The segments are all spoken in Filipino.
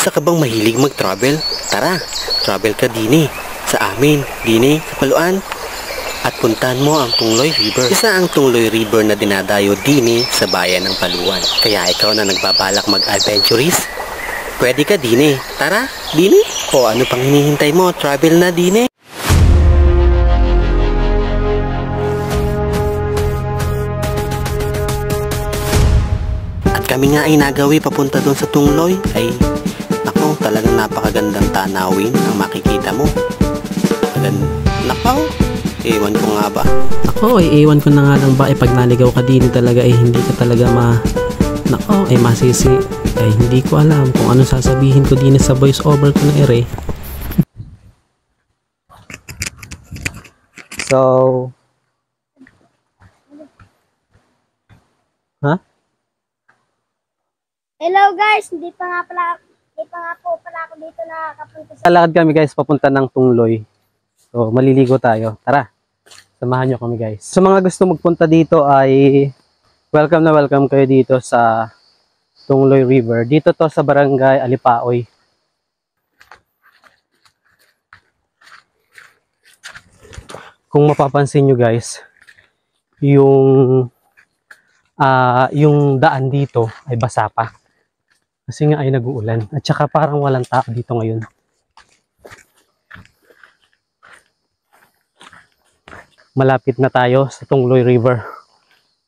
Isa ka bang mahilig mag-travel? Tara, travel ka dini sa amin, dini sa Paluan. At puntahan mo ang Tungloy River. Isa ang Tungloy River na dinadayo dini sa bayan ng Paluan. Kaya ikaw na nagbabalak mag-adventurist, pwede ka dini. Tara, dini. O ano pang hinihintay mo? Travel na dini. At kami nga ay nagawi papunta doon sa Tungloy. Ay, nako, talagang napakagandang tanawin ang makikita mo. Nakaw, ewan ko nga ba. Ako, ewan ko na nga lang ba, pag naligaw ka din talaga, hindi ka talaga nako, masisi. Hindi ko alam kung ano sasabihin ko din sa voice over ko na ere. So, Hello guys, hindi pa nga po pala ako dito nakakapunta sa... Lalakad kami guys, papunta ng Tungloy. So, maliligo tayo. Tara, samahan nyo kami guys. Sa mga gusto magpunta dito ay welcome na welcome kayo dito sa Tungloy River. Dito to sa Barangay Alipaoy. Kung mapapansin nyo guys, yung daan dito ay basa pa. Kasi nga ay nag-uulan. At saka parang walang tao dito ngayon. Malapit na tayo sa Tungloy River.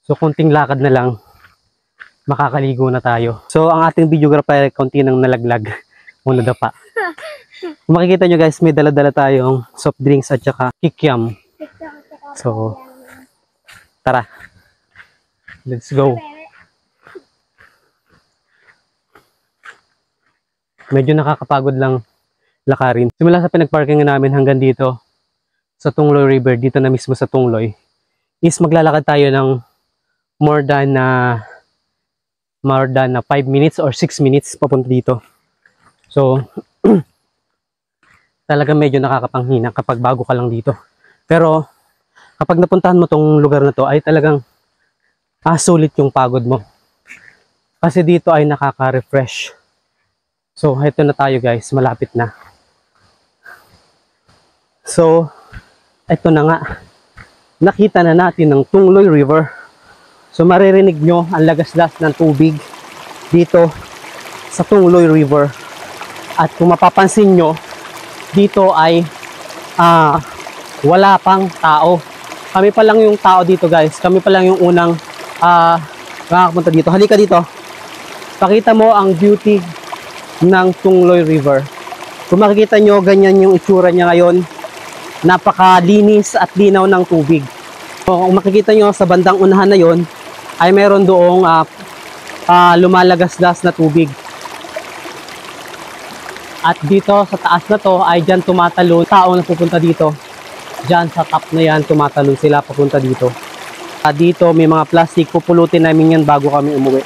So, konting lakad na lang, makakaligo na tayo. So, ang ating videographer, konti nang nalaglag o nadapa. Kung makikita nyo guys, may dala-dala tayong soft drinks at saka kikiam. So, tara. Let's go. Medyo nakakapagod lang lakarin. Simula sa pinagparking namin hanggang dito sa Tungloy River, dito na mismo sa Tungloy, is maglalakad tayo ng more than 5 minutes or 6 minutes papunta dito. So, talaga medyo nakakapanghina kapag bago ka lang dito. Pero, kapag napuntahan mo tong lugar na to, ay talagang sulit yung pagod mo. Kasi dito ay nakaka-refresh. So, ito na tayo guys, malapit na. So, ito na nga. Nakita na natin ang Tungloy River. So, maririnig nyo ang lagaslas ng tubig dito sa Tungloy River. At kung mapapansin nyo, dito ay wala pang tao. Kami pa lang yung tao dito guys. Kami pa lang yung unang makakapunta dito. Halika dito. Pakita mo ang beauty ng Tungloy River. Kung makikita nyo, ganyan yung itsura niya ngayon. Napakalinis at linaw ng tubig. So, kung makikita nyo sa bandang unahan na yon, ay meron doong lumalagaslas na tubig. At dito sa taas na to ay dyan tumatalon tao na pupunta dito. Dyan sa top na yan tumatalon sila papunta dito. Dito may mga plastic, pupulutin namin yan bago kami umuwi.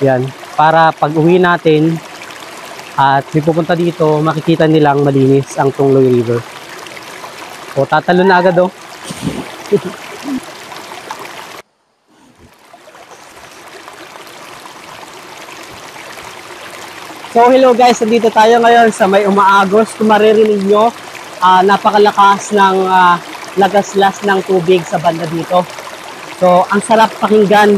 Yan, para pag uwi natin at may pupunta dito, makikita nilang malinis ang Tungloy River. O, tatalon na agad oh. So, hello guys, nandito tayo ngayon sa may Umaagos. Kung maririnig nyo, napakalakas ng lagaslas ng tubig sa banda dito. So, ang sarap pakinggan.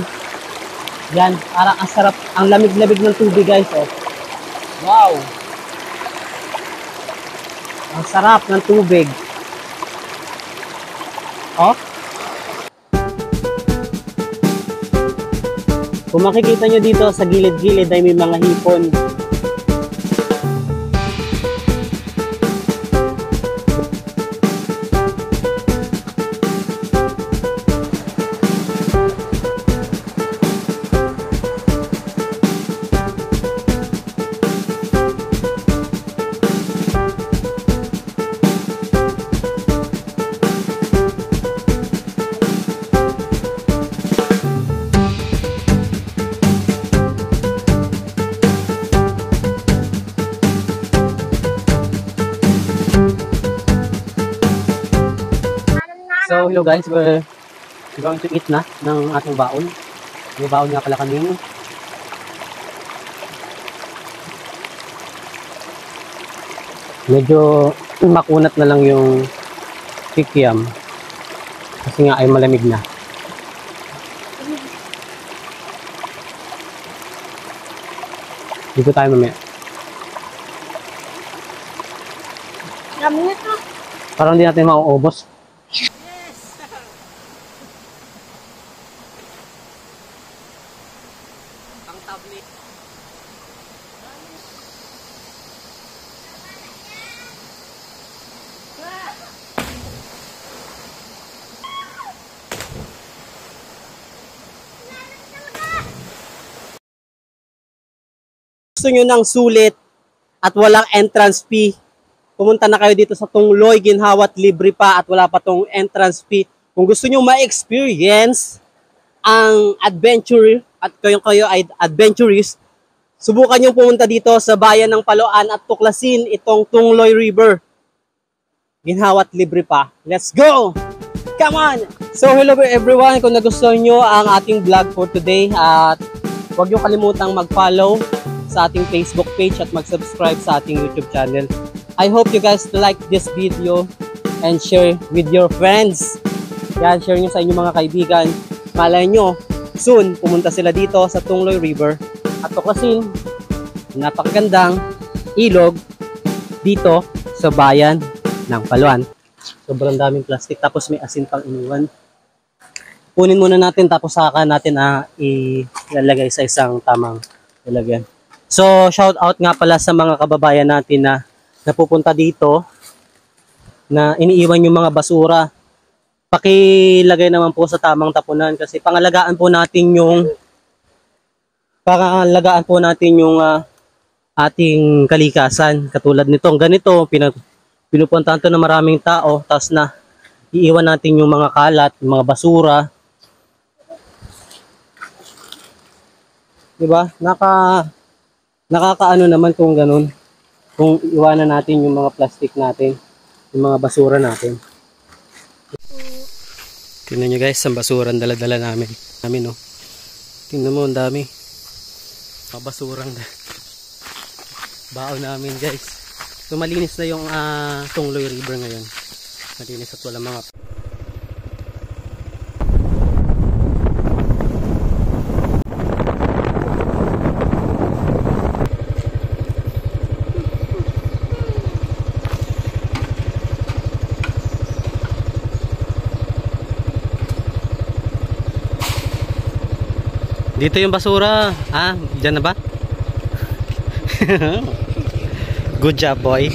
Yan, parang ang sarap, ang lamig-lamig ng tubig guys oh. Wow! Ang sarap ng tubig. Oh? Kung makikita nyo dito sa gilid-gilid ay may mga hipon. So, hello guys, we're going to eat na ng ating baon. May baon nga pala kami. Medyo makunat na lang yung kikiam. Kasi nga ay malamig na. Dito tayo mamaya. Dami na to. Parang hindi natin mauubos. Gusto nyo ng sulit at walang entrance fee, pumunta na kayo dito sa Tungloy, ginhawat libre pa at wala pa tong entrance fee. Kung gusto nyo ma-experience ang adventure at kayo ay adventurist, subukan nyo pumunta dito sa bayan ng Paloan at tuklasin itong Tungloy River. Ginhawat libre pa. Let's go! Come on! So hello everyone, kung nagustuhan nyo ang ating vlog for today at huwag nyo kalimutang mag-follow sa ating Facebook page at mag-subscribe sa ating YouTube channel. I hope you guys like this video and share with your friends. Yan, share nyo sa inyong mga kaibigan. Malay nyo, soon pumunta sila dito sa Tungloy River at tuklasin napakagandang ilog dito sa bayan ng Paloan. Sobrang daming plastic tapos may asin pang iniwan. Kunin muna natin tapos saka natin ilalagay sa isang tamang lalagyan. So, shout out nga pala sa mga kababayan natin na napupunta dito na iniiwan yung mga basura. Pakilagay naman po sa tamang tapunan kasi pangalagaan po natin yung ating kalikasan. Katulad nitong ganito, pinupuntahan to ng maraming tao, tapos na iiwan natin yung mga kalat, yung mga basura. Diba? Nakakaano naman kung ganun. Kung iwanan natin yung mga plastic natin, yung mga basura natin. Tingnan nyo guys, ang basura ang dala-dala namin. No? Tingnan mo, ang dami. Mga basurang baon namin guys. So malinis na yung Tungloy River ngayon. Malinis at wala mga dito yung basura. Dyan na ba? Good job, boy.